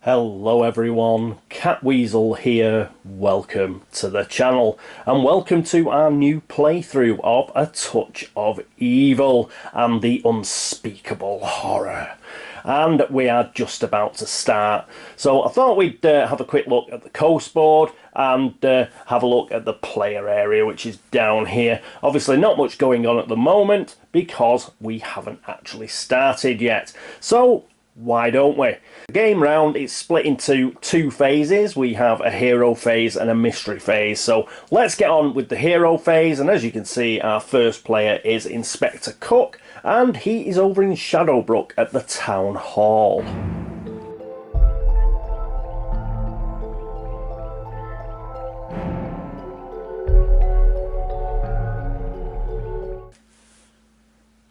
Hello everyone, Catweazle here, welcome to the channel and welcome to our new playthrough of A Touch of Evil and the Unspeakable Horror. And we are just about to start, so I thought we'd have a quick look at the coast board and have a look at the player area, which is down here. Obviously not much going on at the moment because we haven't actually started yet, so why don't we? The game round is split into two phases. We have a hero phase and a mystery phase. So let's get on with the hero phase. And as you can see, our first player is Inspector Cooke, and he is over in Shadowbrook at the town hall.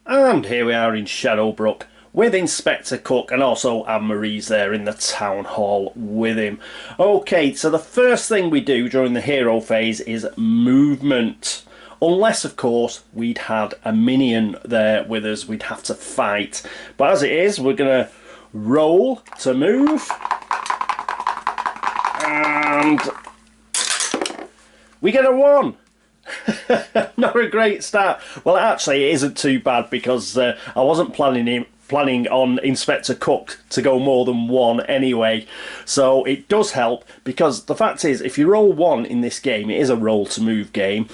And here we are in Shadowbrook with Inspector Cooke, and also Amory's there in the town hall with him. Okay, so the first thing we do during the hero phase is movement. Unless, of course, we'd had a minion there with us, we'd have to fight. But as it is, we're going to roll to move. And we get a 1. Not a great start. Well, actually, it isn't too bad because I wasn't planning on Inspector Cooke to go more than 1 anyway, so it does help, because the fact is, if you roll 1 in this game, it is a roll to move game,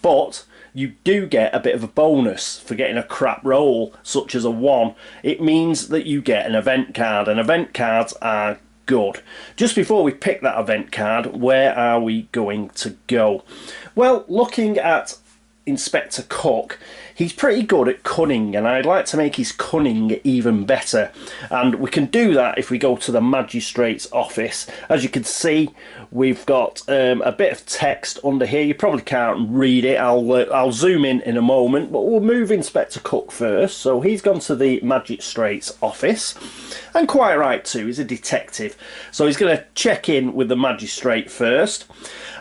but you do get a bit of a bonus for getting a crap roll such as a 1. It means that you get an event card, and event cards are good. Just before we pick that event card, where are we going to go? Well, looking at Inspector Cooke, he's pretty good at cunning, and I'd like to make his cunning even better, and we can do that if we go to the magistrate's office. As you can see, we've got a bit of text under here. You probably can't read it. I'll zoom in a moment, but we'll move Inspector Cooke first. So he's gone to the magistrate's office, and quite right too, he's a detective, so he's going to check in with the magistrate first,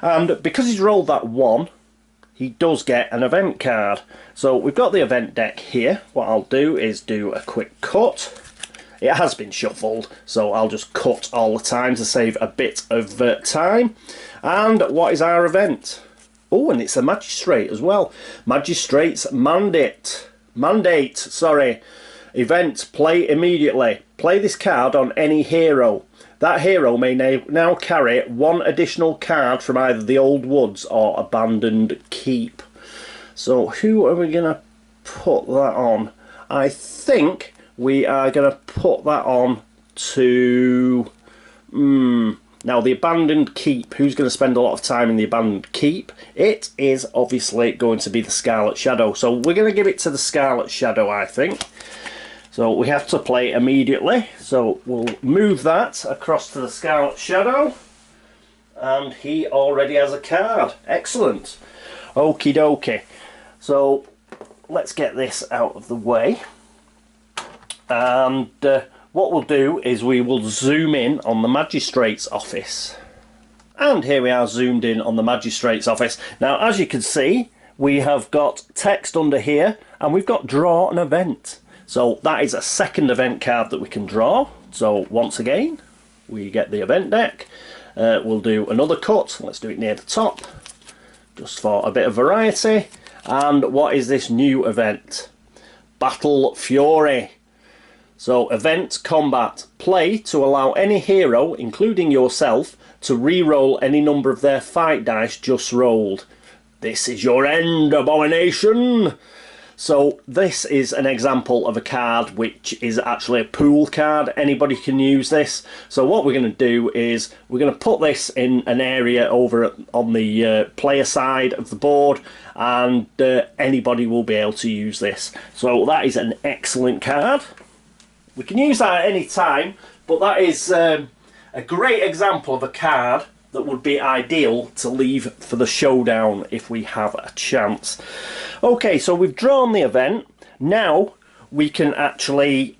and because he's rolled that 1, he does get an event card. So we've got the event deck here. What I'll do is do a quick cut. It has been shuffled, so I'll just cut all the time to save a bit of time. And what is our event? Oh, and it's a magistrate as well. Magistrate's mandate. Event, play immediately. Play this card on any hero. That hero may now carry 1 additional card from either the Old Woods or Abandoned Keep. So who are we going to put that on? I think we are going to put that on to... Now, the Abandoned Keep. Who's going to spend a lot of time in the Abandoned Keep? It is obviously going to be the Scarlet Shadow. So we're going to give it to the Scarlet Shadow, I think. So we have to play immediately, so we'll move that across to the Scarlet Shadow, and he already has a card. Excellent. Okie dokie. So let's get this out of the way, and what we'll do is we will zoom in on the magistrate's office. And here we are, zoomed in on the magistrate's office. Now, as you can see, we have got text under here, and we've got draw an event. So that is a second event card that we can draw. So once again, we get the event deck. We'll do another cut. Let's do it near the top, just for a bit of variety. And what is this new event? Battle Fury. So event combat. Play to allow any hero, including yourself, to re-roll any number of their fight dice just rolled. This is your end, abomination. So this is an example of a card which is actually a pool card. Anybody can use this. So what we're going to do is we're going to put this in an area over on the player side of the board, and anybody will be able to use this. So that is an excellent card. We can use that at any time, but that is a great example of a card that would be ideal to leave for the showdown if we have a chance. Okay, so we've drawn the event. Now we can actually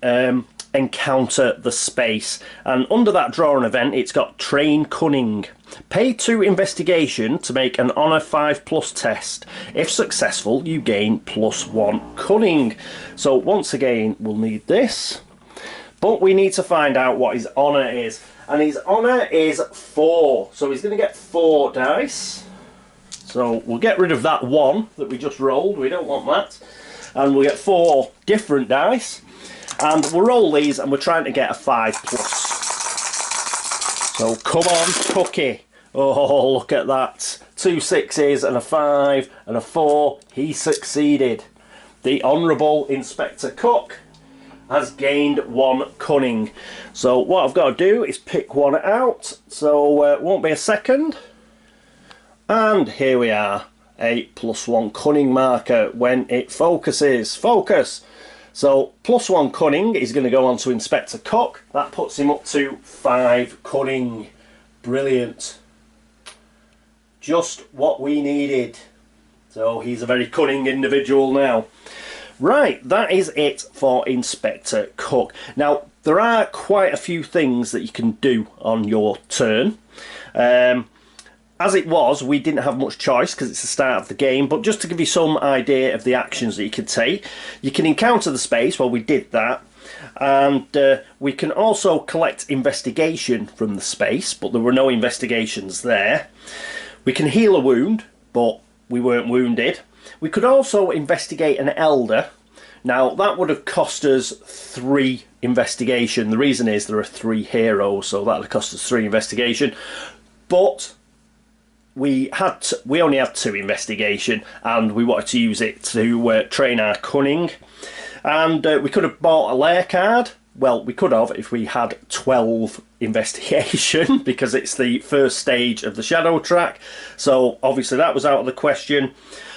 encounter the space, and under that draw an event, it's got train cunning. Pay 2 investigation to make an honor 5+ test. If successful, you gain +1 cunning. So once again, we'll need this. But we need to find out what his honour is. And his honour is 4. So he's going to get 4 dice. So we'll get rid of that 1 that we just rolled. We don't want that. And we'll get 4 different dice. And we'll roll these and we're trying to get a 5+. So come on, Cookie. Oh, look at that. 2 6s and a 5 and a 4. He succeeded. The Honourable Inspector Cooke has gained 1 cunning. So what I've got to do is pick one out. So it won't be a second. And here we are. A +1 cunning marker when it focuses. Focus! So +1 cunning is going to go on to Inspector Cooke. That puts him up to 5 cunning. Brilliant. Just what we needed. So he's a very cunning individual now. Right, that is it for Inspector Cooke. Now, there are quite a few things that you can do on your turn. As it was, we didn't have much choice because it's the start of the game, but just to give you some idea of the actions that you could take, you can encounter the space, well we did that, and we can also collect investigation from the space, but there were no investigations there. We can heal a wound, but we weren't wounded. We could also investigate an elder. Now that would have cost us 3 investigation. The reason is there are 3 heroes, so that would have cost us 3 investigation, but we only had 2 investigation and we wanted to use it to train our cunning. And we could have bought a lair card. Well, we could have if we had 12 investigation because it's the first stage of the shadow track. So obviously that was out of the question.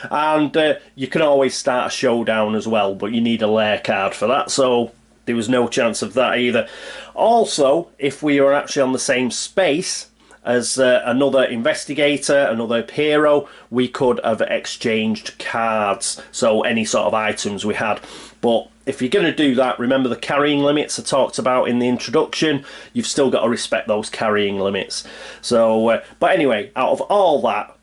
And you can always start a showdown as well, but you need a lair card for that. So there was no chance of that either. Also, if we were actually on the same space as another investigator, another hero, we could have exchanged cards, so any sort of items we had. But if you're going to do that, remember the carrying limits I talked about in the introduction. You've still got to respect those carrying limits. So, but anyway, out of all that,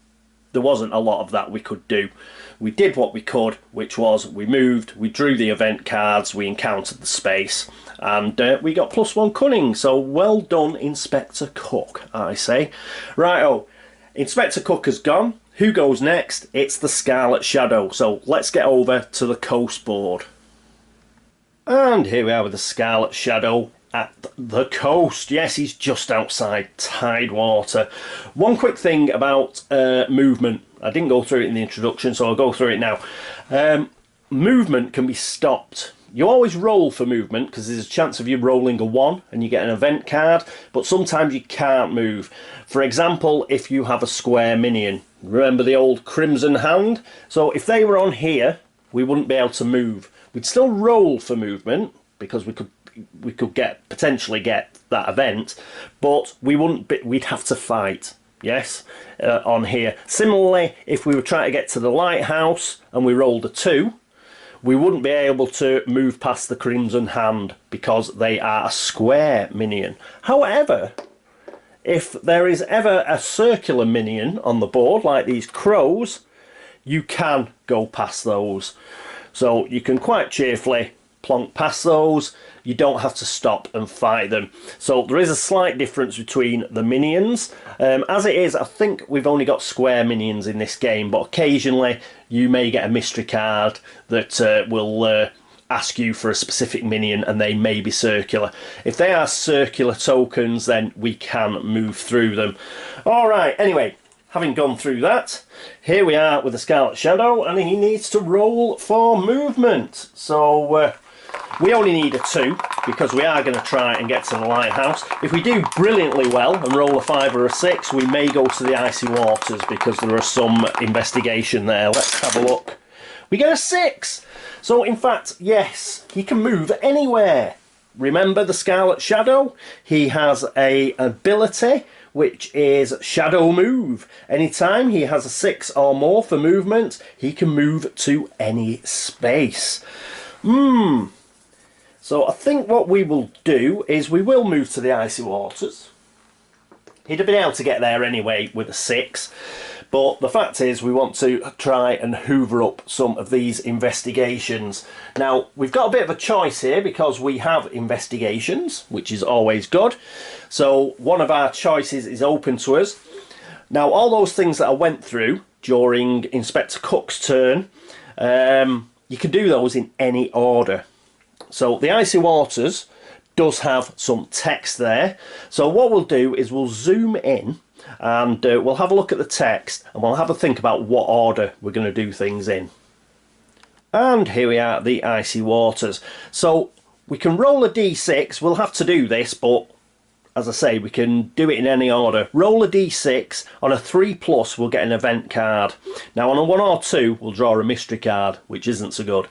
there wasn't a lot of that we could do. We did what we could, which was we moved, we drew the event cards, we encountered the space, and we got +1 cunning. So well done, Inspector Cooke, I say. Righto, Inspector Cooke has gone. Who goes next? It's the Scarlet Shadow. So let's get over to the coast board. And here we are with the Scarlet Shadow at the coast. Yes, he's just outside Tidewater. One quick thing about movement. I didn't go through it in the introduction, so I'll go through it now. Movement can be stopped. You always roll for movement because there's a chance of you rolling a 1 and you get an event card, but sometimes you can't move. For example, if you have a square minion. Remember the old Crimson Hand? So if they were on here, we wouldn't be able to move. We'd still roll for movement because we could potentially get that event, but we'd have to fight. Yes, on here. Similarly, if we were trying to get to the lighthouse and we rolled a 2, we wouldn't be able to move past the Crimson Hand because they are a square minion. However, if there is ever a circular minion on the board, like these crows, you can go past those. So you can quite cheerfully plonk past those. You don't have to stop and fight them. So there is a slight difference between the minions. As it is, I think we've only got square minions in this game, but occasionally you may get a mystery card that will ask you for a specific minion and they may be circular. If they are circular tokens, then we can move through them. Alright, anyway, having gone through that, here we are with the Scarlet Shadow, and he needs to roll for movement. So we only need a 2 because we are going to try and get to the lighthouse. If we do brilliantly well and roll a 5 or a 6, we may go to the icy waters because there are some investigation there. Let's have a look. We get a 6. So in fact, yes, he can move anywhere. Remember the Scarlet Shadow? He has a ability which is Shadow Move. Anytime he has a 6 or more for movement, he can move to any space. So I think what we will do is we will move to the icy waters. He'd have been able to get there anyway with a 6. But the fact is, we want to try and hoover up some of these investigations. Now, we've got a bit of a choice here because we have investigations, which is always good. So one of our choices is open to us. Now, all those things that I went through during Inspector Cooke's turn, you can do those in any order. So the Icy Waters does have some text there. So what we'll do is we'll zoom in and we'll have a look at the text and we'll have a think about what order we're going to do things in. And here we are at the Icy Waters. So we can roll a d6. We'll have to do this, but as I say, we can do it in any order. Roll a d6. On a 3+, we'll get an event card. Now on a 1 or 2, we'll draw a mystery card, which isn't so good.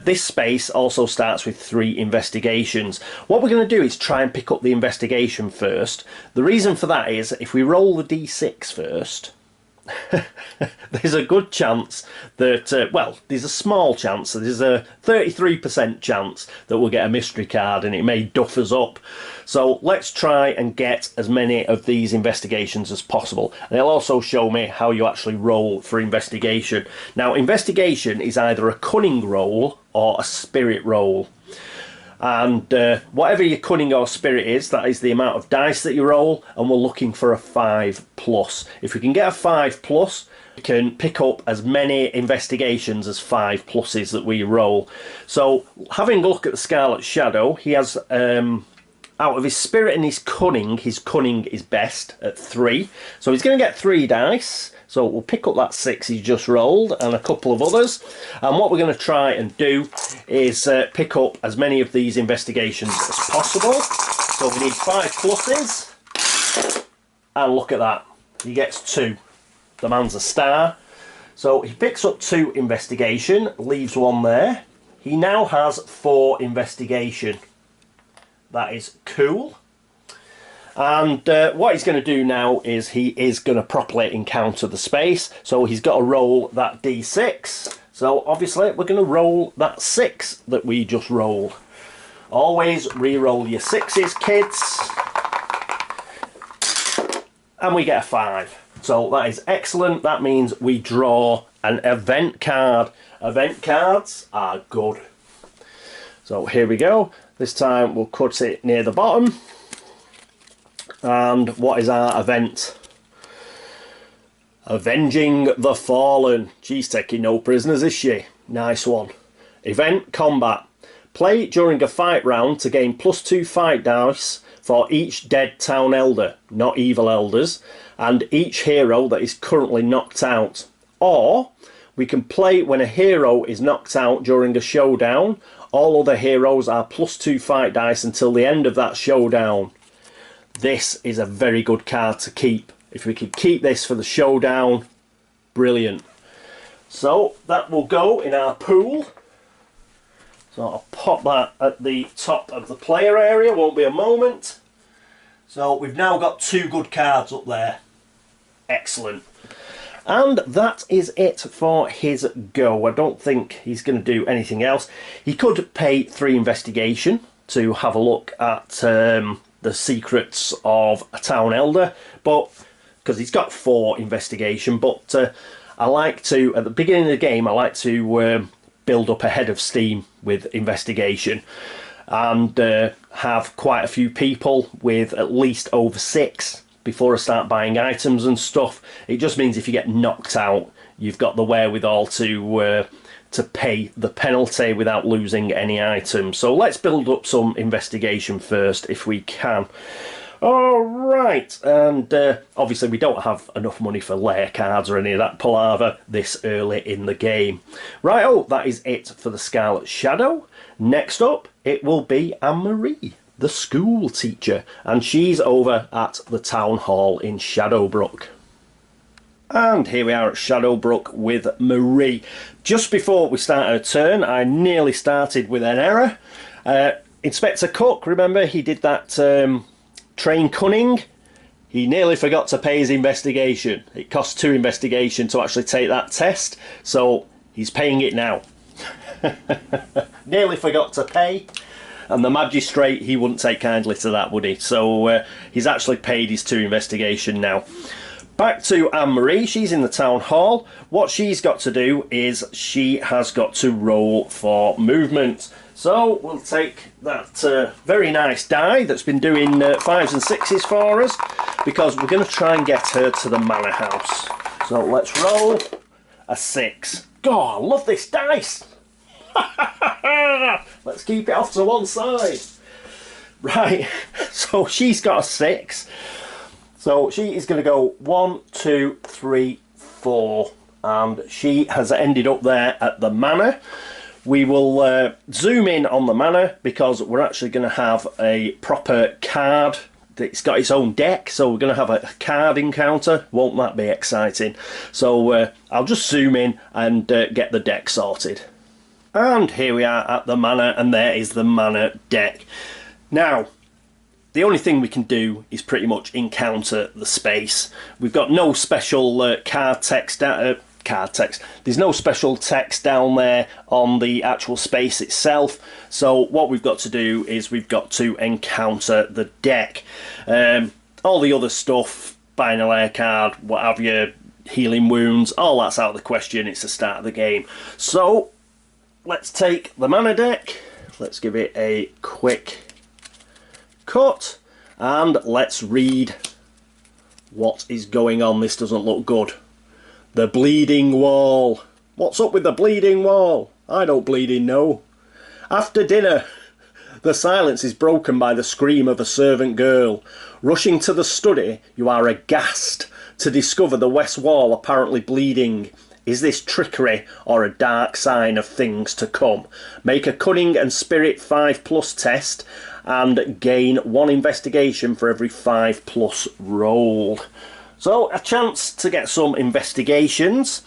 This space also starts with 3 investigations. What we're going to do is try and pick up the investigation first. The reason for that is, if we roll the d6 first, there's a good chance that, well, there's a small chance, there's a 33% chance that we'll get a mystery card and it may duff us up. So let's try and get as many of these investigations as possible. And it'll also show me how you actually roll for investigation. Now, investigation is either a cunning roll or a spirit roll. And whatever your cunning or spirit is, that is the amount of dice that you roll, and we're looking for a 5+. If we can get a 5+, we can pick up as many investigations as 5+s that we roll. So having a look at the Scarlet Shadow, he has, out of his spirit and his cunning is best at 3. So he's going to get 3 dice. So we'll pick up that 6 he just rolled and a couple of others. And what we're going to try and do is pick up as many of these investigations as possible. So we need 5+s. And look at that. He gets 2. The man's a star. So he picks up 2 investigation, leaves 1 there. He now has 4 investigation. That is cool. And what he's going to do now is he is going to properly encounter the space. So he's got to roll that d6. So obviously we're going to roll that 6 that we just rolled. Always re-roll your 6s, kids. And we get a 5. So that is excellent. That means we draw an event card. Event cards are good. So here we go. This time we'll cut it near the bottom. And what is our event? Avenging the Fallen. She's taking no prisoners, is she? Nice one. Event combat. Play during a fight round to gain +2 fight dice for each dead town elder, not evil elders, and each hero that is currently knocked out. Or we can play when a hero is knocked out during a showdown. All other heroes are +2 fight dice until the end of that showdown. This is a very good card to keep. If we could keep this for the showdown, brilliant. So that will go in our pool. So I'll pop that at the top of the player area, won't be a moment. So we've now got 2 good cards up there. Excellent. And that is it for his go. I don't think he's going to do anything else. He could pay 3 investigation to have a look at the secrets of a town elder, but because he's got 4 investigation, but I like to, at the beginning of the game, I like to build up a head of steam with investigation and have quite a few people with at least over 6 before I start buying items and stuff. It just means if you get knocked out, you've got the wherewithal to pay the penalty without losing any items. So let's build up some investigation first if we can. Alright, and obviously we don't have enough money for layer cards or any of that palaver this early in the game. Right, oh, that is it for the Scarlet Shadow. Next up, it will be Amory, the school teacher, and she's over at the town hall in Shadowbrook. And here we are at Shadowbrook with Marie. Just before we start our turn, I nearly started with an error. Inspector Cooke, remember, he did that train cunning. He nearly forgot to pay his investigation. It cost 2 investigation to actually take that test, so he's paying it now. Nearly forgot to pay, and the magistrate, he wouldn't take kindly to that, would he? So he's actually paid his 2 investigation now. Back to Amory, she's in the town hall. What she's got to do is she has got to roll for movement. So we'll take that very nice die that's been doing 5s and 6s for us, because we're going to try and get her to the manor house. So let's roll a 6. God, I love this dice! Let's keep it off to one side. Right, so she's got a 6. So she is going to go 1, 2, 3, 4, and she has ended up there at the manor. We will zoom in on the manor because we're actually going to have a proper card. It's got its own deck, so we're going to have a card encounter. Won't that be exciting? So I'll just zoom in and get the deck sorted. And here we are at the manor, and there is the manor deck. Now, the only thing we can do is pretty much encounter the space. We've got no special card text. There's no special text down there on the actual space itself. So what we've got to do is we've got to encounter the deck. All the other stuff, buying a layer card, what have you, healing wounds, all that's out of the question. It's the start of the game. So let's take the mana deck. Let's give it a quick cut and let's read what is going on. This doesn't look good. The bleeding wall. What's up with the bleeding wall? I don't bleeding know. After dinner, the silence is broken by the scream of a servant girl. Rushing to the study, you are aghast to discover the west wall apparently bleeding. Is this trickery or a dark sign of things to come? Make a cunning and spirit 5+ test and gain 1 investigation for every 5+ rolled. So a chance to get some investigations.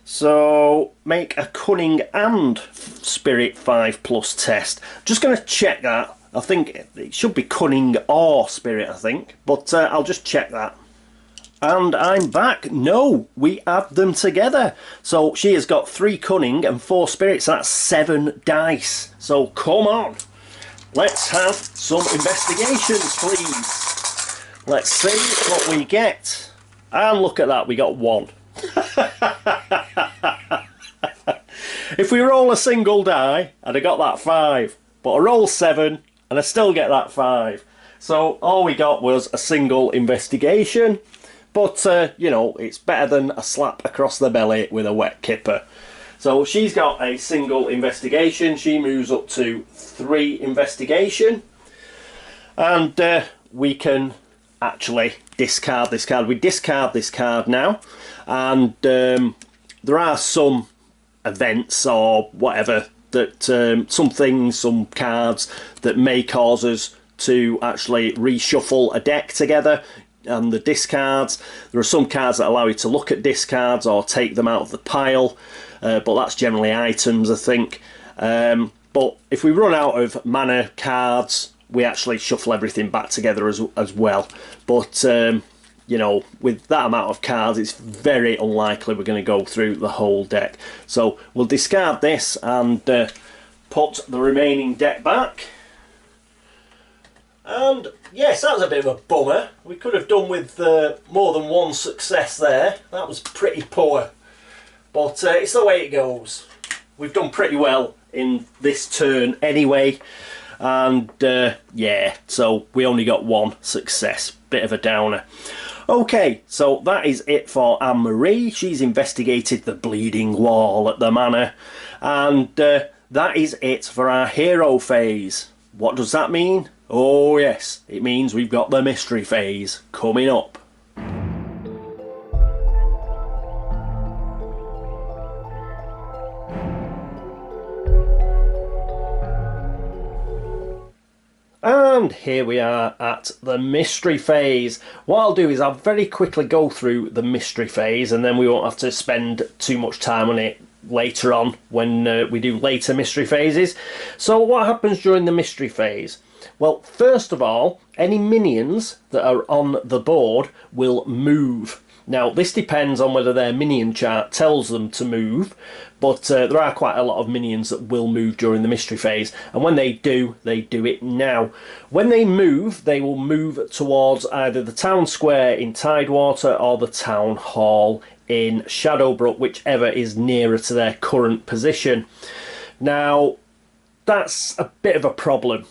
So make a cunning and spirit 5+ test. Just going to check that. I think it should be cunning or spirit, I think. But I'll just check that. And I'm back. No, we add them together. So she has got 3 cunning and 4 spirits. That's 7 dice. So come on. Let's have some investigations, please. Let's see what we get. And look at that, we got 1. If we roll a single die, I'd have got that 5. But I roll 7 and I still get that 5. So all we got was a single investigation. But, you know, it's better than a slap across the belly with a wet kipper. So she's got a single investigation. She moves up to 3 investigation. And we can actually discard this card. We discard this card now. And there are some events or whatever that, some things, some cards that may cause us to actually reshuffle a deck together. And the discards, there are some cards that allow you to look at discards or take them out of the pile, but that's generally items, I think. But if we run out of mana cards, we actually shuffle everything back together as well. But you know, with that amount of cards, it's very unlikely we're going to go through the whole deck. So we'll discard this and put the remaining deck back. And yes, that was a bit of a bummer. We could have done with more than 1 success there. That was pretty poor. But it's the way it goes. We've done pretty well in this turn anyway. And yeah, so we only got 1 success. Bit of a downer. Okay, so that is it for Amory. She's investigated the bleeding wall at the manor. And that is it for our hero phase. What does that mean? Oh yes, it means we've got the mystery phase coming up. And here we are at the mystery phase. What I'll do is I'll very quickly go through the mystery phase and then we won't have to spend too much time on it later on when we do later mystery phases. So what happens during the mystery phase? Well, first of all, any minions that are on the board will move. Now, this depends on whether their minion chart tells them to move, but there are quite a lot of minions that will move during the mystery phase, and when they do it now. When they will move towards either the town square in Tidewater or the town hall in Shadowbrook, whichever is nearer to their current position. Now, that's a bit of a problem.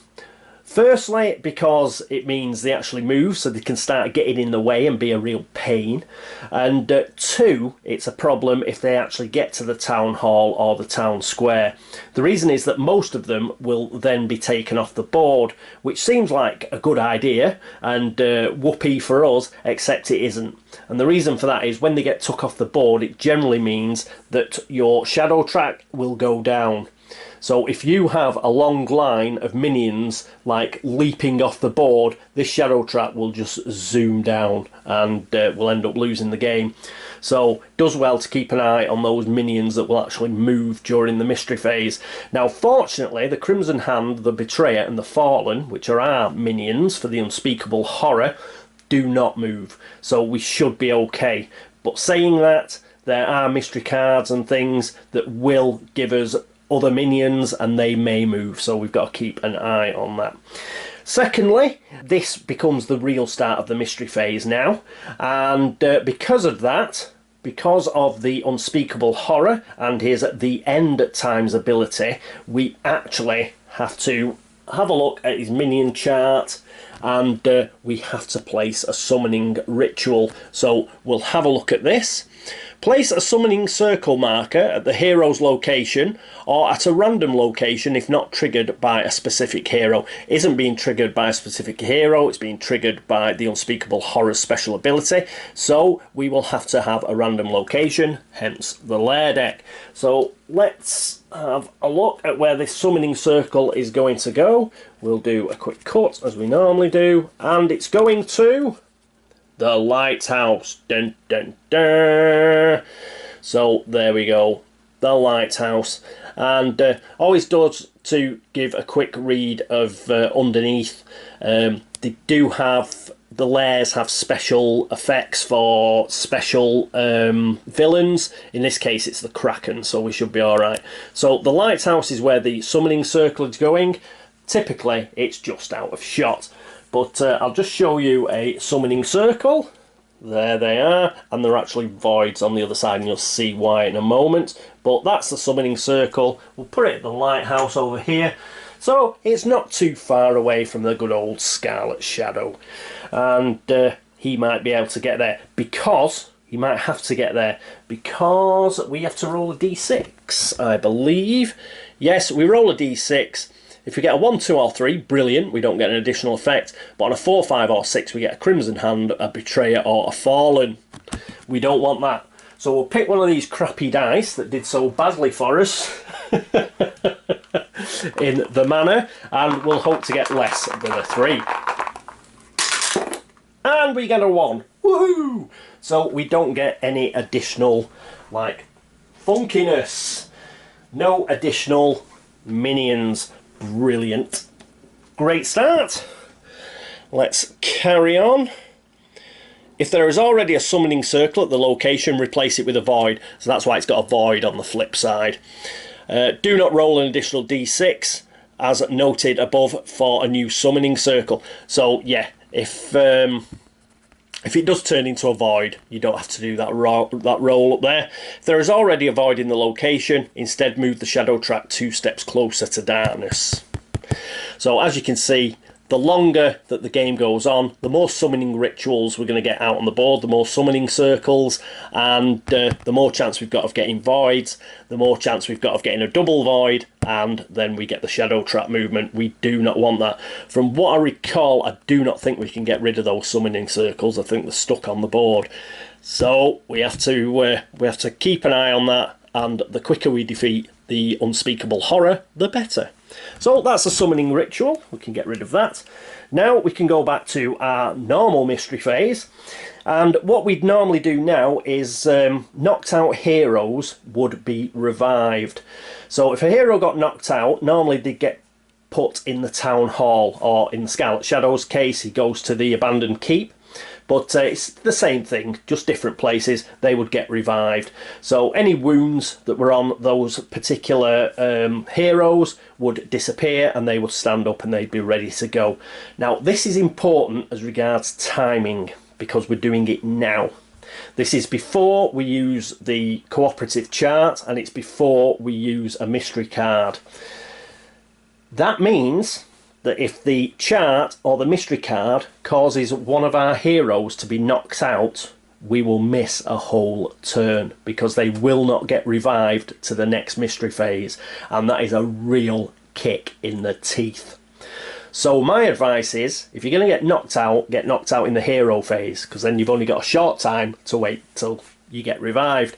Firstly, because it means they actually move, so they can start getting in the way and be a real pain. And two, it's a problem if they actually get to the town hall or the town square. The reason is that most of them will then be taken off the board, which seems like a good idea, and whoopee for us, except it isn't. And the reason for that is when they get took off the board, it generally means that your shadow track will go down. So if you have a long line of minions like leaping off the board, this shadow trap will just zoom down and we'll end up losing the game. So it does well to keep an eye on those minions that will actually move during the mystery phase. Now fortunately, the Crimson Hand, the Betrayer and the Fallen, which are our minions for the Unspeakable Horror, do not move. So we should be okay. But saying that, there are mystery cards and things that will give us other minions and they may move, so we've got to keep an eye on that. Secondly, this becomes the real start of the mystery phase now, and because of that, because of the Unspeakable Horror and his The End Times ability, we actually have to have a look at his minion chart, and we have to place a summoning ritual. So we'll have a look at this. Place a summoning circle marker at the hero's location or at a random location if not triggered by a specific hero. It isn't being triggered by a specific hero, it's being triggered by the Unspeakable Horror special ability. So we will have to have a random location, hence the lair deck. So let's have a look at where this summoning circle is going to go. We'll do a quick cut as we normally do, and it's going to the lighthouse. Dun, dun, dun. So there we go, the lighthouse. And always does to give a quick read of underneath. They do have, the lairs have special effects for special villains. In this case it's the Kraken, so we should be alright. So the lighthouse is where the summoning circle is going. Typically it's just out of shot. But I'll just show you a summoning circle. There they are, and they're actually voids on the other side, and you'll see why in a moment. But that's the summoning circle. We'll put it at the lighthouse over here. So it's not too far away from the good old Scarlet Shadow. And he might be able to get there, because he might have to get there, because we have to roll a d6, I believe. Yes, we roll a d6. If we get a 1, 2 or 3, brilliant, we don't get an additional effect. But on a 4, 5 or 6 we get a Crimson Hand, a Betrayer or a Fallen. We don't want that. So we'll pick one of these crappy dice that did so badly for us in the manor, and we'll hope to get less than a 3. And we get a 1. Woohoo! So we don't get any additional, like, funkiness. No additional minions. Brilliant. Great start. Let's carry on. If there is already a summoning circle at the location, replace it with a void. So that's why it's got a void on the flip side. Do not roll an additional d6 as noted above for a new summoning circle. So yeah, if it does turn into a void, you don't have to do that roll up there. If there is already a void in the location, instead move the shadow track 2 steps closer to darkness. So as you can see, the longer that the game goes on, the more summoning rituals we're going to get out on the board, the more summoning circles, and the more chance we've got of getting voids, the more chance we've got of getting a double void, and then we get the shadow trap movement. We do not want that. From what I recall, I do not think we can get rid of those summoning circles. I think they're stuck on the board. So we have to keep an eye on that, and the quicker we defeat the Unspeakable Horror, the better. So that's a summoning ritual. We can get rid of that. Now we can go back to our normal mystery phase, and what we'd normally do now is knocked out heroes would be revived. So if a hero got knocked out, normally they'd get put in the town hall, or in Scarlet Shadow's case he goes to the abandoned keep. but it's the same thing, just different places. They would get revived. So any wounds that were on those particular heroes would disappear, and they would stand up and they'd be ready to go. Now this is important as regards timing, because we're doing it now. This is before we use the cooperative chart, and it's before we use a mystery card. That means that if the chart or the mystery card causes one of our heroes to be knocked out, we will miss a whole turn, because they will not get revived to the next mystery phase, and that is a real kick in the teeth. So my advice is, if you're going to get knocked out in the hero phase, because then you've only got a short time to wait till you get revived.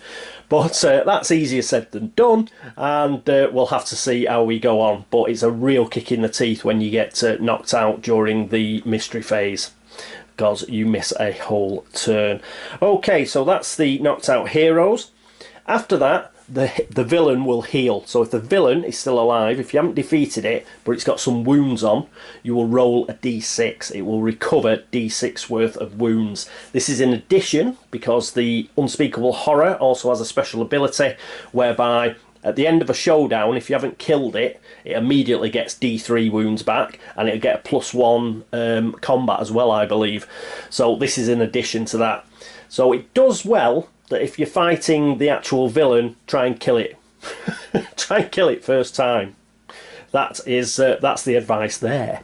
But that's easier said than done, and we'll have to see how we go on. But it's a real kick in the teeth when you get knocked out during the mystery phase, because you miss a whole turn. Okay, so that's the knocked out heroes. After that, the villain will heal. So if the villain is still alive, if you haven't defeated it, but it's got some wounds on, you will roll a d6. It will recover d6 worth of wounds. This is in addition, because the Unspeakable Horror also has a special ability whereby at the end of a showdown, if you haven't killed it, it immediately gets d3 wounds back, and it'll get a +1 combat as well, I believe. So this is in addition to that. So it does well that if you're fighting the actual villain, try and kill it. Try and kill it first time. That's the advice there.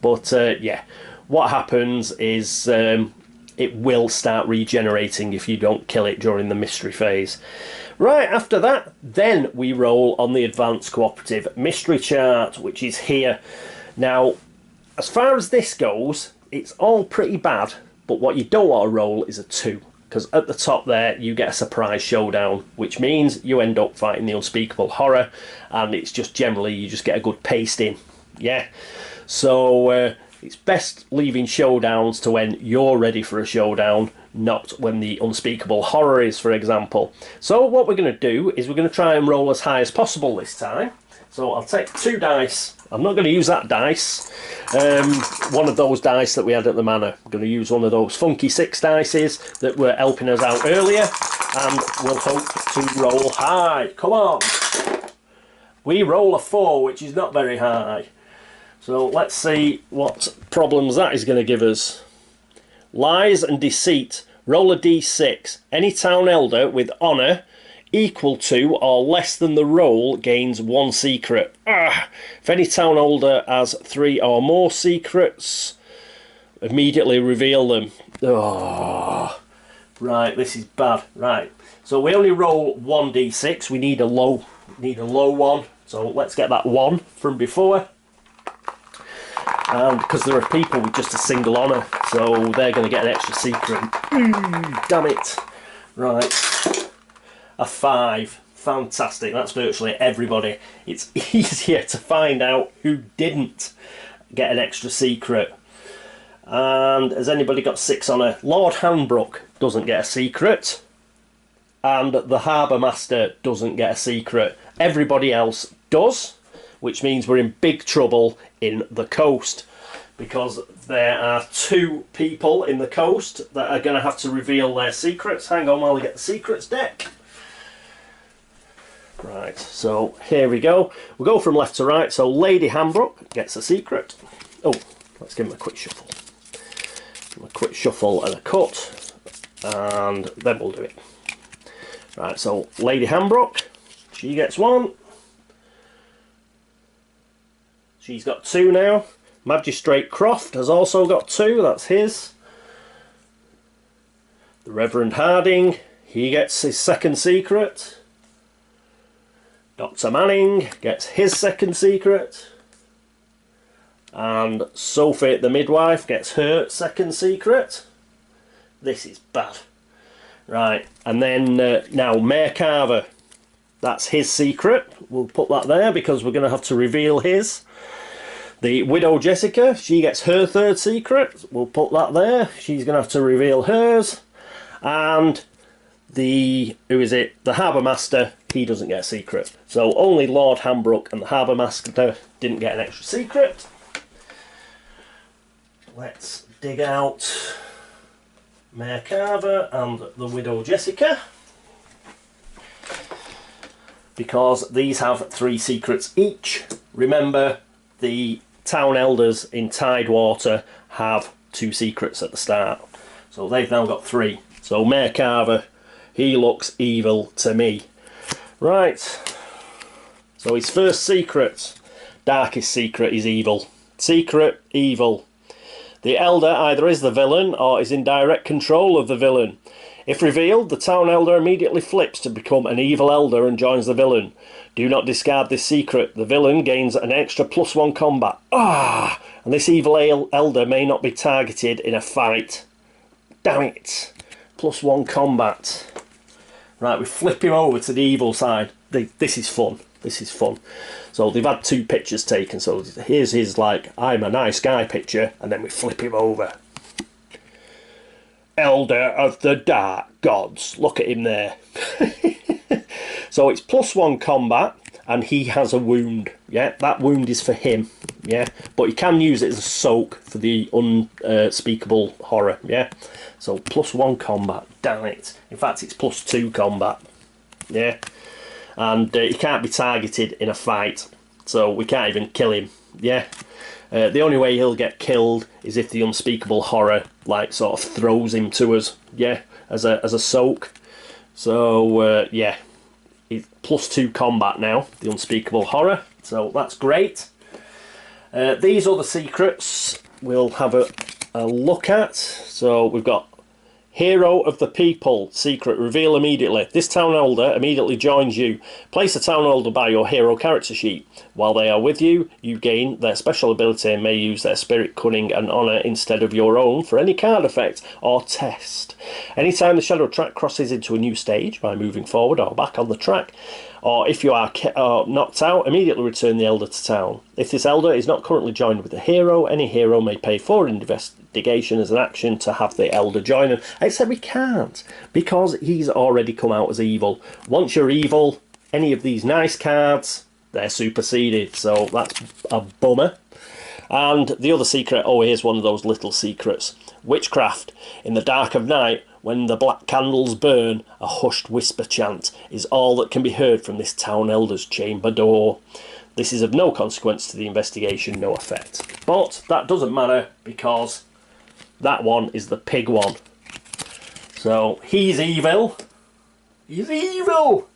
But yeah, what happens is it will start regenerating if you don't kill it during the mystery phase. Right, after that, then we roll on the advanced cooperative mystery chart, which is here. Now, as far as this goes, it's all pretty bad, but what you don't want to roll is a 2. Because at the top there, you get a surprise showdown, which means you end up fighting the Unspeakable Horror, and it's just generally, you just get a good pasting. Yeah. So it's best leaving showdowns to when you're ready for a showdown, not when the Unspeakable Horror is, for example. So what we're going to do is we're going to try and roll as high as possible this time. So I'll take 2 dice. I'm not going to use that dice, one of those dice that we had at the manor. I'm going to use one of those funky 6 dices that were helping us out earlier, and we'll hope to roll high. Come on! We roll a 4, which is not very high. So let's see what problems that is going to give us. Lies and deceit. Roll a d6. Any town elder with honour equal to or less than the roll gains 1 secret. If any town elder has 3 or more secrets, immediately reveal them. Right, this is bad. Right, so we only roll 1d6. We need a low one. So let's get that 1 from before. And because there are people with just a single honour, so they're going to get an extra secret. Damn it. Right. A 5. Fantastic. That's virtually everybody. It's easier to find out who didn't get an extra secret. And has anybody got 6 on her? Lord Hanbrook doesn't get a secret. And the Harbour Master doesn't get a secret. Everybody else does, which means we're in big trouble in the coast, because there are 2 people in the coast that are going to have to reveal their secrets. Hang on while I get the secrets deck. Right, so here we go. We'll go from left to right. So Lady Hambrook gets a secret. Oh, let's give him a quick shuffle. Give him a quick shuffle and a cut, and then we'll do it. Right, so Lady Hambrook, she gets 1. She's got 2 now. Magistrate Croft has also got 2. That's his. The Reverend Harding, he gets his 2nd secret. Dr. Manning gets his 2nd secret. And Sophie the midwife gets her 2nd secret. This is bad. Right, and then now Mayor Carver, that's his secret. We'll put that there because we're going to have to reveal his. The Widow Jessica, she gets her 3rd secret. We'll put that there. She's going to have to reveal hers. And the Harbour Master, he doesn't get a secret. So only Lord Hambrook and the Harbour Master didn't get an extra secret. Let's dig out Mare Carver and the Widow Jessica, because these have 3 secrets each. Remember, the town elders in Tidewater have 2 secrets at the start, so they've now got 3. So Mare Carver, he looks evil to me. Right, so his first secret, darkest secret, is evil. Secret, evil. The elder either is the villain or is in direct control of the villain. If revealed, the town elder immediately flips to become an evil elder and joins the villain. Do not discard this secret. The villain gains an extra +1 combat. And this evil elder may not be targeted in a fight. Damn it. +1 combat. Right, we flip him over to the evil side. This is fun. This is fun. So they've had 2 pictures taken. So here's his, like, I'm a nice guy picture. And then we flip him over. Elder of the Dark Gods. Look at him there. So it's +1 combat. And he has a wound. Yeah, that wound is for him. Yeah, but you can use it as a soak for the unspeakable horror. Yeah, so +1 combat. Damn it. In fact, it's +2 combat. Yeah, and he can't be targeted in a fight, so we can't even kill him. Yeah, the only way he'll get killed is if the unspeakable horror, like, sort of throws him to us. Yeah, as a soak. So yeah, it's +2 combat now, the unspeakable horror. So that's great. These other secrets we'll have a look at. So we've got Hero of the People secret, reveal immediately. This town elder immediately joins you. Place a town elder by your hero character sheet. While they are with you, you gain their special ability and may use their spirit, cunning and honour instead of your own for any card effect or test. Anytime the shadow track crosses into a new stage by moving forward or back on the track, or if you are knocked out, immediately return the elder to town. If this elder is not currently joined with a hero, any hero may pay 4 investigation as an action to have the elder join him. Except we can't, because he's already come out as evil. Once you're evil, any of these nice cards, they're superseded, so that's a bummer. And the other secret, oh, here's one of those little secrets. Witchcraft. In the dark of night, when the black candles burn, a hushed whisper chant is all that can be heard from this town elder's chamber door. This is of no consequence to the investigation, no effect. But that doesn't matter, because that one is the pig one. So he's evil. He's evil!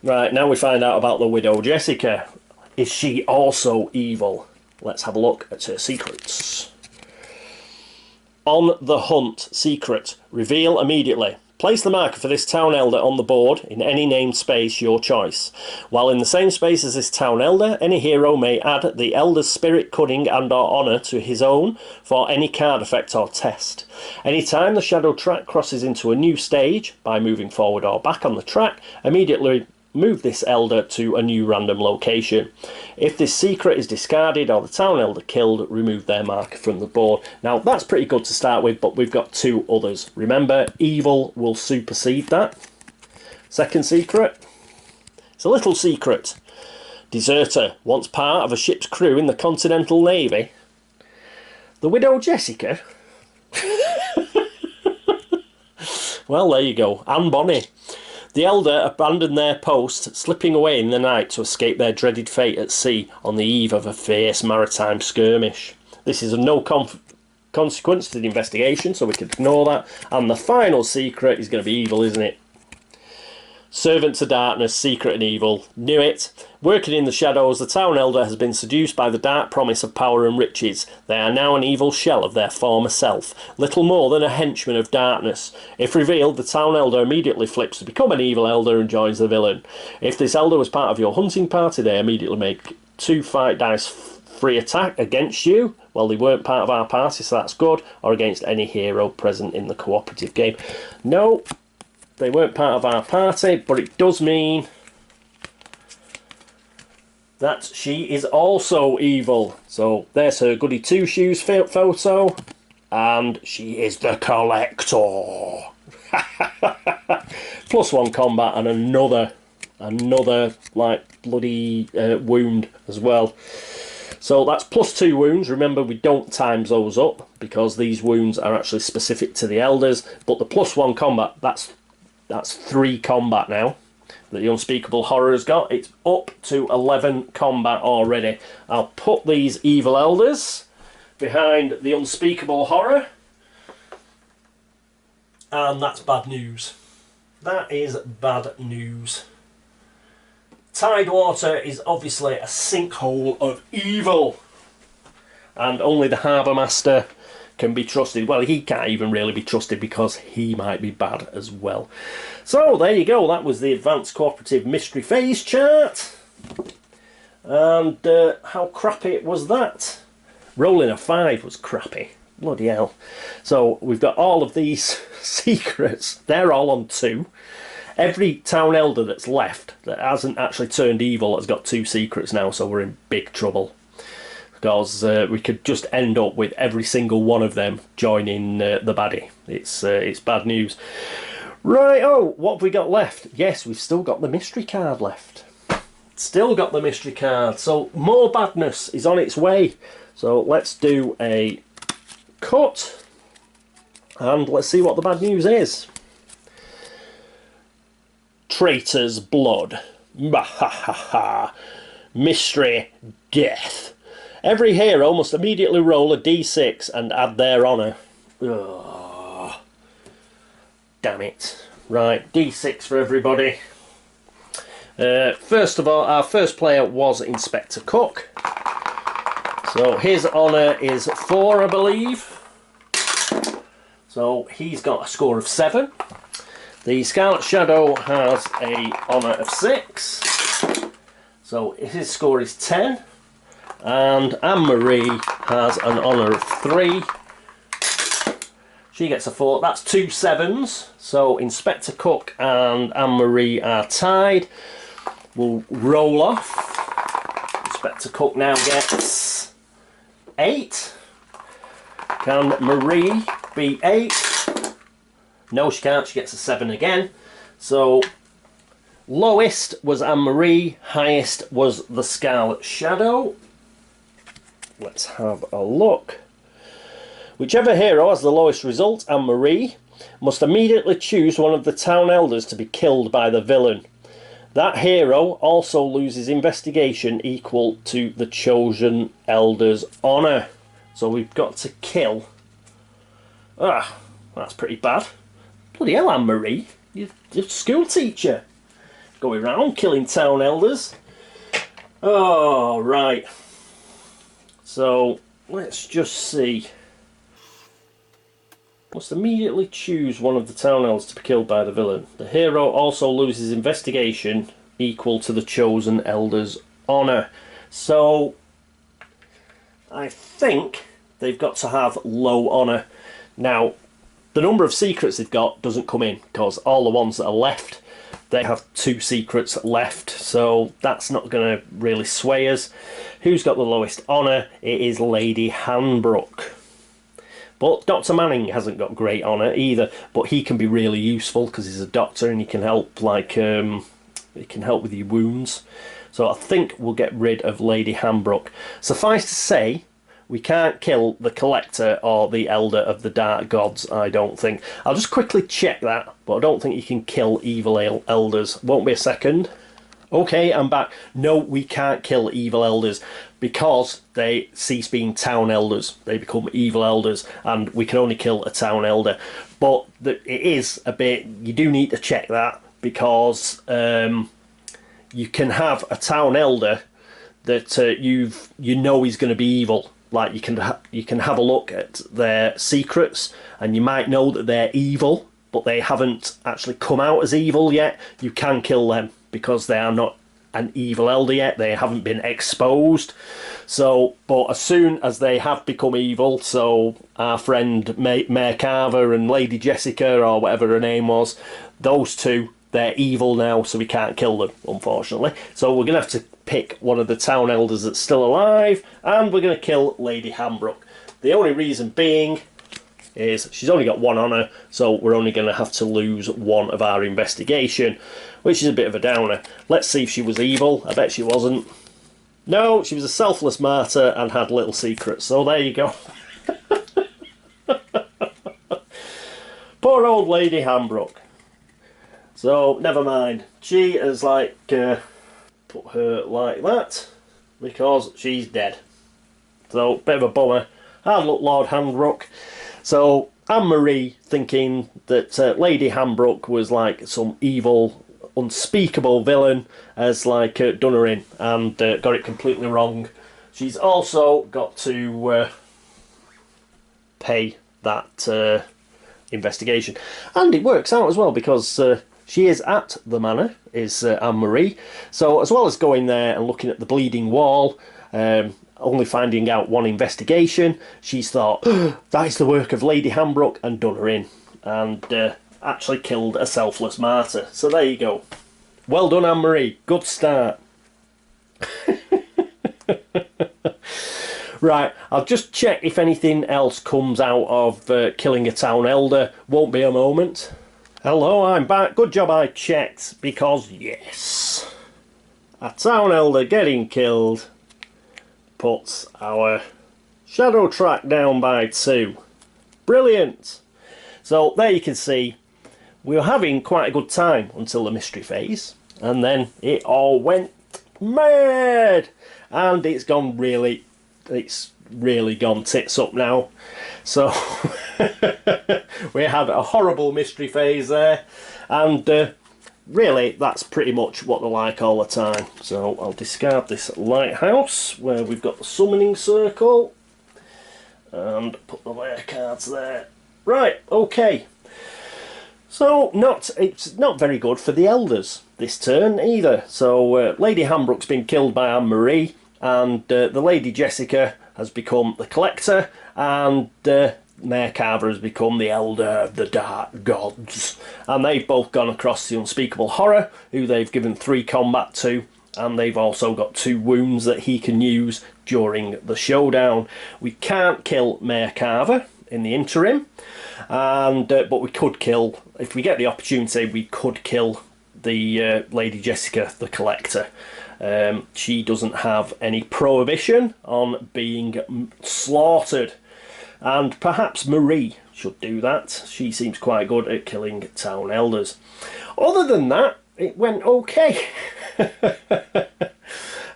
Right, now we find out about the Widow Jessica. Is she also evil? Let's have a look at her secrets. On the Hunt secret. Reveal immediately. Place the marker for this town elder on the board in any named space your choice. While in the same space as this town elder, any hero may add the elder's spirit, cunning and or honour to his own for any card effect or test. Anytime the shadow track crosses into a new stage, by moving forward or back on the track, immediately move this elder to a new random location. If this secret is discarded or the town elder killed, remove their marker from the board. Now that's pretty good to start with, but we've got 2 others. Remember, evil will supersede that. Second secret. It's a little secret. Deserter, once part of a ship's crew in the Continental Navy. The Widow Jessica? Well, there you go. Anne Bonny. The elder abandoned their post, slipping away in the night to escape their dreaded fate at sea on the eve of a fierce maritime skirmish. This is of no consequence to the investigation, so we can ignore that. And the final secret is going to be evil, isn't it? Servant to darkness, secret and evil. Knew it. Working in the shadows, the town elder has been seduced by the dark promise of power and riches. They are now an evil shell of their former self, little more than a henchman of darkness. If revealed, the town elder immediately flips to become an evil elder and joins the villain. If this elder was part of your hunting party, they immediately make 2 fight dice free attack against you. Well, they weren't part of our party, so that's good. Or against any hero present in the cooperative game. No, they weren't part of our party, but it does mean that she is also evil. So there's her goody 2-shoes photo, and she is the collector. +1 combat and another like bloody wound as well. So that's +2 wounds. Remember, we don't times those up because these wounds are actually specific to the elders. But the +1 combat, that's 3 combat now that the Unspeakable Horror has got. It's up to 11 combat already. I'll put these evil elders behind the Unspeakable Horror. And that's bad news. That is bad news. Tidewater is obviously a sinkhole of evil. And only the Harbour Master can be trusted. Well, he can't even really be trusted because he might be bad as well. So, there you go. That was the Advanced Cooperative Mystery Phase chart. And how crappy was that? Rolling a 5 was crappy. Bloody hell. So, we've got all of these secrets. They're all on 2. Every town elder that's left that hasn't actually turned evil has got 2 secrets now, so we're in big trouble. Because we could just end up with every single one of them joining the baddie. It's bad news. Right, oh, what have we got left? Yes, we've still got the mystery card left. Still got the mystery card. So more badness is on its way. So let's do a cut. And let's see what the bad news is. Traitor's blood. Mystery death. Every hero must immediately roll a d6 and add their honour. Oh, damn it. Right, d6 for everybody. First of all, our first player was Inspector Cooke. So his honour is 4, I believe. So he's got a score of 7. The Scarlet Shadow has a honour of 6. So his score is 10. And Amory has an honour of 3. She gets a 4. That's 2 7s. So Inspector Cooke and Amory are tied. We'll roll off. Inspector Cooke now gets 8. Can Marie be 8? No, she can't. She gets a 7 again. So lowest was Anne-Marie, highest was the Scarlet Shadow. Let's have a look. Whichever hero has the lowest result, Anne-Marie, must immediately choose one of the town elders to be killed by the villain. That hero also loses investigation equal to the chosen elder's honour. So we've got to kill. Ah, that's pretty bad. Bloody hell, Anne-Marie. You're a school teacher. Going around killing town elders. Oh, right. So, let's just see. Must immediately choose one of the town elders to be killed by the villain. The hero also loses investigation equal to the chosen elder's honour. So, I think they've got to have low honour. Now, the number of secrets they've got doesn't come in because all the ones that are left, they have 2 secrets left, so that's not going to really sway us. Who's got the lowest honour? It is Lady Hanbrook. But Dr. Manning hasn't got great honour either, but he can be really useful because he's a doctor and he can help, like, he can help with your wounds. So I think we'll get rid of Lady Hanbrook. Suffice to say, we can't kill the Collector or the Elder of the Dark Gods, I don't think. I'll just quickly check that, but I don't think you can kill evil elders. Won't be a second. Okay, I'm back. No, we can't kill evil elders because they cease being town elders. They become evil elders, and we can only kill a town elder. But it is a bit... You do need to check that because you can have a town elder that you know is going to be evil. Like you can have a look at their secrets and you might know that they're evil, but they haven't actually come out as evil yet. You can kill them because they are not an evil elder yet. They haven't been exposed. So, but as soon as they have become evil, so our friend Mayor Carver and Lady Jessica, or whatever her name was, those two, they're evil now, so we can't kill them, unfortunately. So we're going to have to pick one of the town elders that's still alive, and we're going to kill Lady Hanbrook. The only reason being is she's only got 1 honour, so we're only going to have to lose 1 of our investigation, which is a bit of a downer. Let's see if she was evil. I bet she wasn't. No, she was a selfless martyr and had little secrets. So there you go. Poor old Lady Hambrook. So never mind. She has like put her like that because she's dead. So bit of a bummer. Hard luck, Lord Hambrook. So Amory, thinking that Lady Hambrook was like some evil, unspeakable villain, has like done her in and got it completely wrong. She's also got to pay that investigation, and it works out as well because she is at the manor, is Anne-Marie. So as well as going there and looking at the bleeding wall, only finding out one investigation, she's thought, oh, that is the work of Lady Hambrook, and done her in, and actually killed a selfless martyr. So there you go. Well done, Anne-Marie. Good start. Right, I'll just check if anything else comes out of killing a town elder. Won't be a moment. Hello, I'm back. Good job I checked, because yes, a town elder getting killed puts our shadow track down by 2. Brilliant. So there you can see we were having quite a good time until the mystery phase, and then it all went mad, and it's really gone tits up now. So we had a horrible mystery phase there, and really that's pretty much what they're like all the time. So I'll discard this lighthouse where we've got the summoning circle and put the layer cards there. Right, okay. So it's not very good for the elders this turn either. So Lady Hambrook's been killed by Anne-Marie, and the Lady Jessica has become the collector, and Mayor Carver has become the elder of the dark gods. And they've both gone across the Unspeakable Horror, who they've given 3 combat to, and they've also got 2 wounds that he can use during the showdown. We can't kill Mayor Carver in the interim, and but we could kill, if we get the opportunity, we could kill the Lady Jessica, the collector. She doesn't have any prohibition on being slaughtered, and perhaps Marie should do that. She seems quite good at killing town elders. Other than that, it went okay.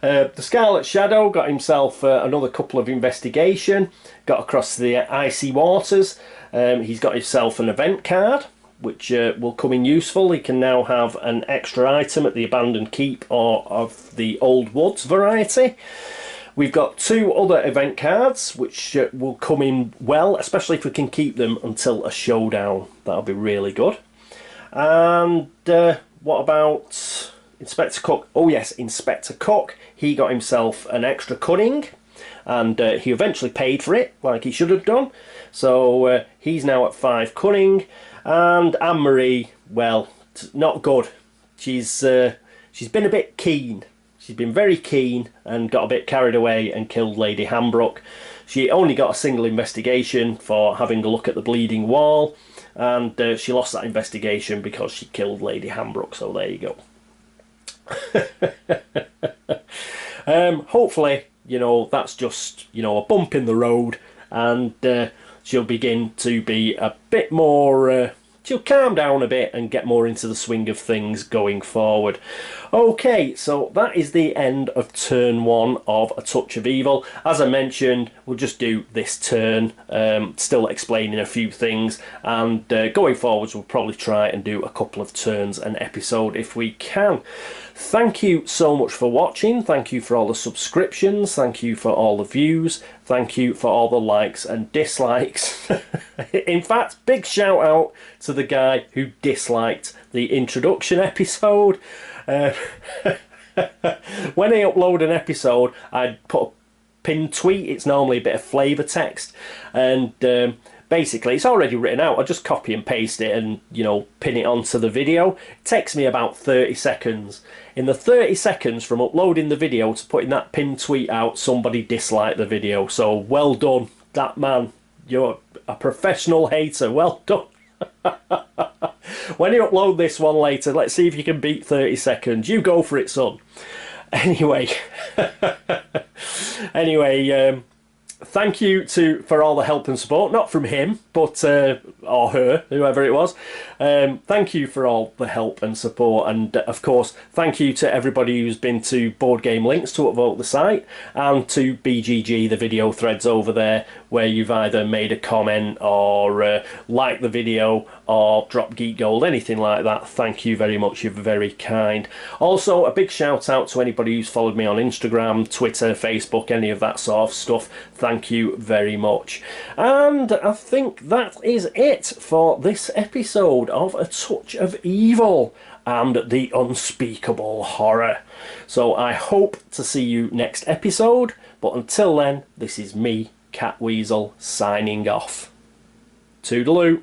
The Scarlet Shadow got himself another couple of investigation, got across the icy waters. He's got himself an event card, which will come in useful. He can now have an extra item at the abandoned keep or of the old woods variety. We've got 2 other event cards which will come in well, especially if we can keep them until a showdown. That'll be really good. And what about Inspector Cooke? Oh yes, Inspector Cooke. He got himself an extra cunning, and he eventually paid for it, like he should have done. So he's now at 5 cunning. And Anne-Marie, well, not good. She's been a bit keen. She's been very keen and got a bit carried away and killed Lady Hambrook. She only got a single investigation for having a look at the bleeding wall, and she lost that investigation because she killed Lady Hambrook. So there you go. Hopefully, you know, that's just, you know, a bump in the road, and she'll begin to be a bit more, she'll calm down a bit and get more into the swing of things going forward. Okay, so that is the end of turn 1 of A Touch of Evil. As I mentioned, we'll just do this turn, still explaining a few things, and going forwards we'll probably try and do a couple of turns an episode if we can. Thank you so much for watching. Thank you for all the subscriptions. Thank you for all the views. Thank you for all the likes and dislikes. In fact, big shout out to the guy who disliked the introduction episode. When I upload an episode, I put a pinned tweet. It's normally a bit of flavour text, and basically it's already written out. I just copy and paste it and, you know, pin it onto the video. It takes me about 30 seconds. In the 30 seconds from uploading the video to putting that pinned tweet out, somebody disliked the video. So well done, that man. You're a professional hater. Well done. When you upload this one later, let's see if you can beat 30 seconds. You go for it, son. Anyway, anyway, thank you for all the help and support, not from him, but or her, whoever it was. Thank you for all the help and support, and of course, thank you to everybody who's been to Board Game Links to upvote the site, and to BGG, the video threads over there, where you've either made a comment or liked the video or dropped Geek Gold, anything like that. Thank you very much, you're very kind. Also, a big shout out to anybody who's followed me on Instagram, Twitter, Facebook, any of that sort of stuff. Thank you very much. And I think that is it for this episode of A Touch of Evil and the Unspeakable Horror. So I hope to see you next episode, but until then, this is me, Catweazle, signing off. Toodaloo.